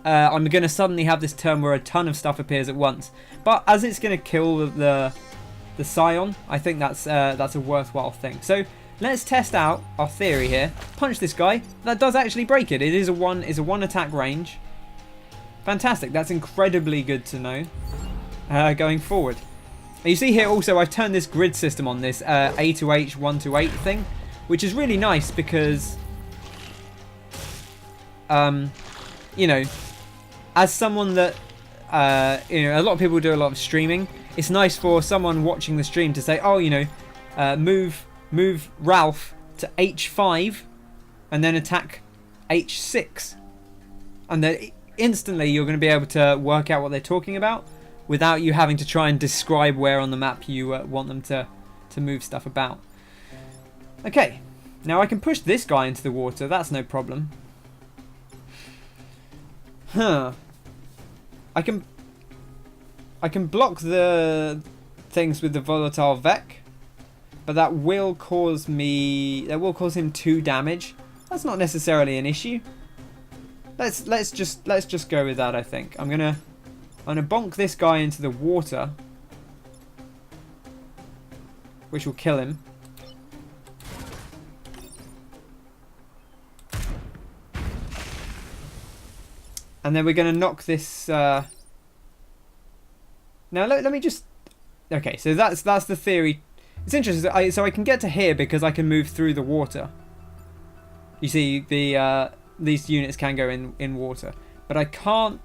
I'm going to suddenly have this turn where a ton of stuff appears at once. But as it's going to kill the Scion, I think that's a worthwhile thing. So let's test out our theory here. Punch this guy. That does actually break it. It is a one attack range. Fantastic. That's incredibly good to know going forward. And you see here also I've turned this grid system on, this A to H, 1 to 8 thing, which is really nice because you know, as someone that you know, a lot of people do a lot of streaming, it's nice for someone watching the stream to say, oh, you know, move Ralph to H5 and then attack H6, and then instantly you're going to be able to work out what they're talking about without you having to try and describe where on the map you want them to move stuff about. Okay, now I can push this guy into the water, that's no problem. I can block the things with the volatile Vec, but that will cause him 2 damage. That's not necessarily an issue. Let's just go with that, I think. I'm gonna bonk this guy into the water, which will kill him. And then we're going to knock this... Now, let me just... Okay, so that's the theory. It's interesting. So I can get to here because I can move through the water. You see, these units can go in water. But I can't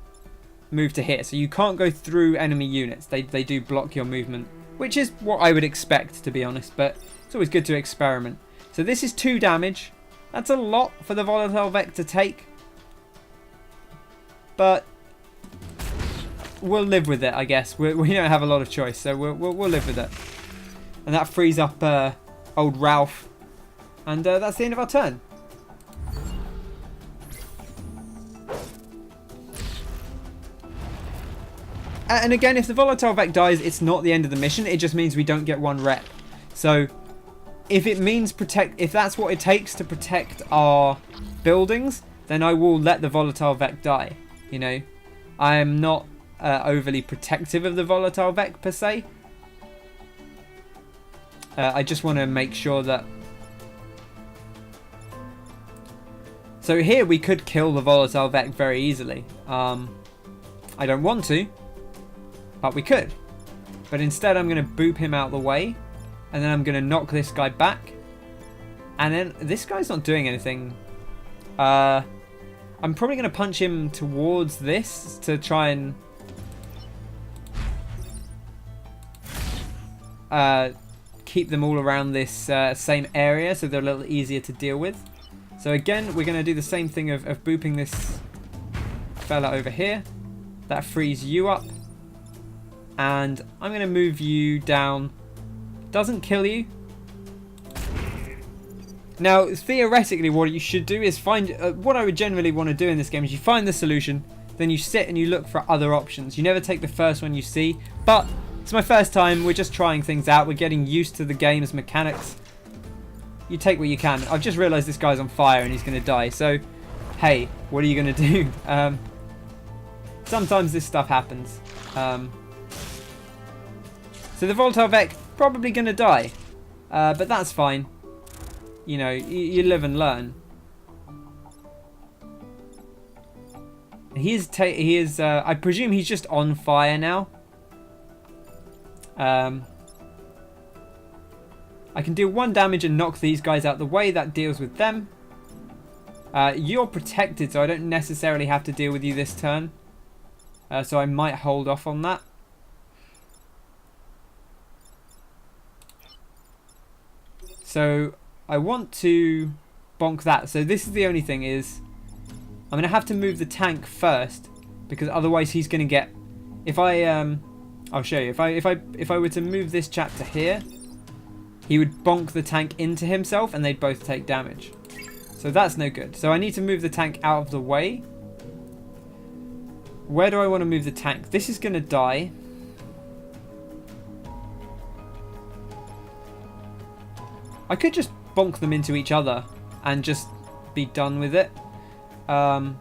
move to here. So you can't go through enemy units. They do block your movement, which is what I would expect, to be honest. But it's always good to experiment. So this is 2 damage. That's a lot for the volatile Vec to take. But we'll live with it, I guess. We don't have a lot of choice, so we'll live with it. And that frees up old Ralph. And that's the end of our turn. And again, if the volatile Vec dies, it's not the end of the mission. It just means we don't get 1 rep. So if it means if that's what it takes to protect our buildings, then I will let the volatile Vec die. You know, I am not overly protective of the volatile Vec per se. I just want to make sure that... So here we could kill the volatile Vec very easily. I don't want to, but we could. But instead I'm going to boop him out the way. And then I'm going to knock this guy back. And then this guy's not doing anything. I'm probably going to punch him towards this to try and keep them all around this same area so they're a little easier to deal with. So again, we're going to do the same thing of booping this fella over here. That frees you up. And I'm going to move you down. Doesn't kill you. Now, theoretically, what you should do is find... what I would generally want to do in this game is you find the solution, then you sit and you look for other options. You never take the first one you see, but It's my first time. We're just trying things out. We're getting used to the game's mechanics. You take what you can. I've just realised this guy's on fire and he's going to die. So, hey, what are you going to do? Sometimes this stuff happens. So the volatile Vec probably going to die. But that's fine. You know, you live and learn. He is. I presume he's just on fire now. I can deal 1 damage and knock these guys out the way. That deals with them. You're protected, so I don't necessarily have to deal with you this turn. So I might hold off on that. So I want to bonk that. So this is the only thing is I'm going to have to move the tank first, because otherwise he's going to get... If I I'll show you. If I were to move this chap to here, he would bonk the tank into himself and they'd both take damage. So that's no good. So I need to move the tank out of the way. Where do I want to move the tank? This is going to die. I could just bonk them into each other and just be done with it. And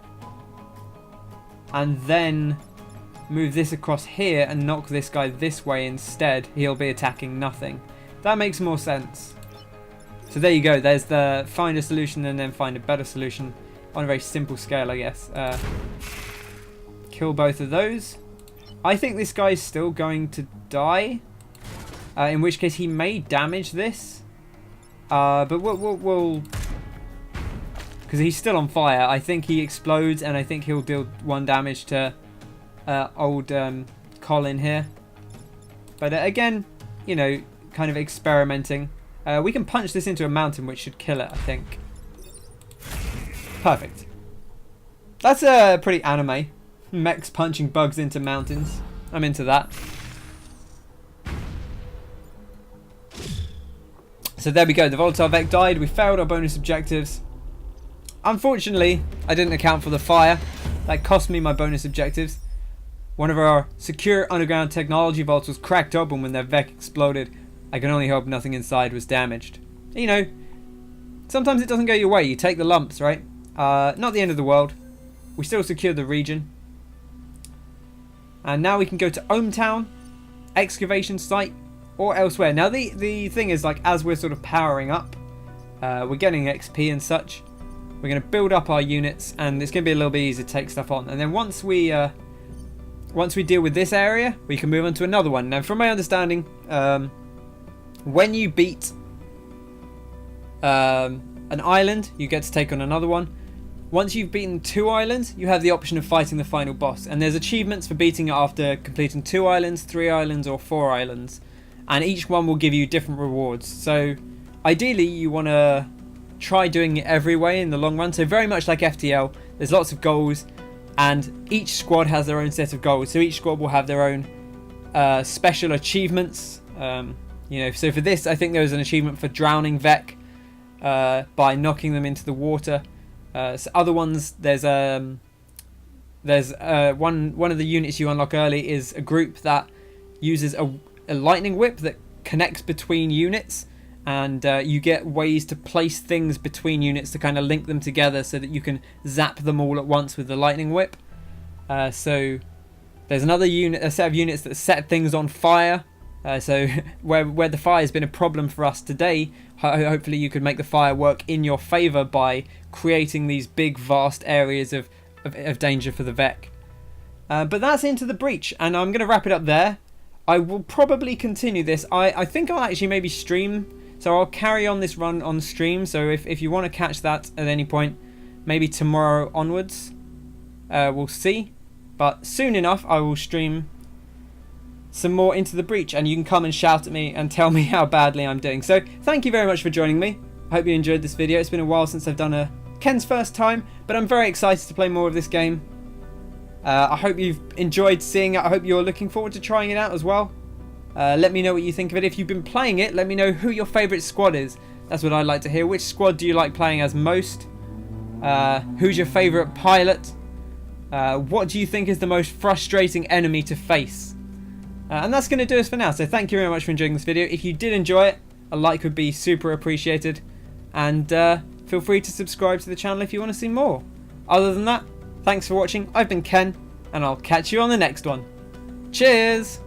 then move this across here and knock this guy this way instead. He'll be attacking nothing. That makes more sense. So there you go. There's the find a solution and then find a better solution on a very simple scale, I guess. Kill both of those. I think this guy's still going to die. In which case he may damage this. But we'll because he's still on fire. I think he explodes and I think he'll deal 1 damage to old Colin here. But again, you know, kind of experimenting. We can punch this into a mountain, which should kill it, I think. Perfect. That's pretty anime. Mechs punching bugs into mountains. I'm into that. So there we go. The volatile Vec died. We failed our bonus objectives. Unfortunately, I didn't account for the fire. That cost me my bonus objectives. One of our secure underground technology vaults was cracked open when their Vec exploded. I can only hope nothing inside was damaged. You know, sometimes it doesn't go your way. You take the lumps, right? Not the end of the world. We still secured the region. And now we can go to Ohmtown, excavation site, or elsewhere. Now the thing is, like, as we're sort of powering up, we're getting XP and such. We're going to build up our units, and it's going to be a little bit easier to take stuff on. And then once we deal with this area, we can move on to another one. Now, from my understanding, when you beat an island, you get to take on another one. Once you've beaten 2 islands, you have the option of fighting the final boss. And there's achievements for beating it after completing 2 islands, 3 islands, or 4 islands. And each one will give you different rewards. So ideally, you want to try doing it every way in the long run. So very much like FTL, there's lots of goals. And each squad has their own set of goals. So each squad will have their own special achievements. You know, so for this, I think there was an achievement for drowning Vec by knocking them into the water. So other ones, there's one of the units you unlock early is a group that uses a lightning whip that connects between units, and you get ways to place things between units to kind of link them together so that you can zap them all at once with the lightning whip. So there's another unit, a set of units that set things on fire. So where the fire has been a problem for us today, hopefully you could make the fire work in your favour by creating these big vast areas of danger for the Vec. But that's Into the Breach, and I'm going to wrap it up there. I will probably continue this. I think I'll actually maybe stream, so I'll carry on this run on stream. So if you want to catch that at any point, maybe tomorrow onwards, we'll see. But soon enough I will stream some more Into the Breach, and you can come and shout at me and tell me how badly I'm doing. So thank you very much for joining me. I hope you enjoyed this video. It's been a while since I've done a Ken's first time, but I'm very excited to play more of this game. I hope you've enjoyed seeing it. I hope you're looking forward to trying it out as well. Let me know what you think of it. If you've been playing it, let me know who your favourite squad is. That's what I'd like to hear. Which squad do you like playing as most? Who's your favourite pilot? What do you think is the most frustrating enemy to face? And that's going to do us for now. So thank you very much for enjoying this video. If you did enjoy it, a like would be super appreciated. And feel free to subscribe to the channel if you want to see more. Other than that, thanks for watching. I've been Ken, and I'll catch you on the next one. Cheers!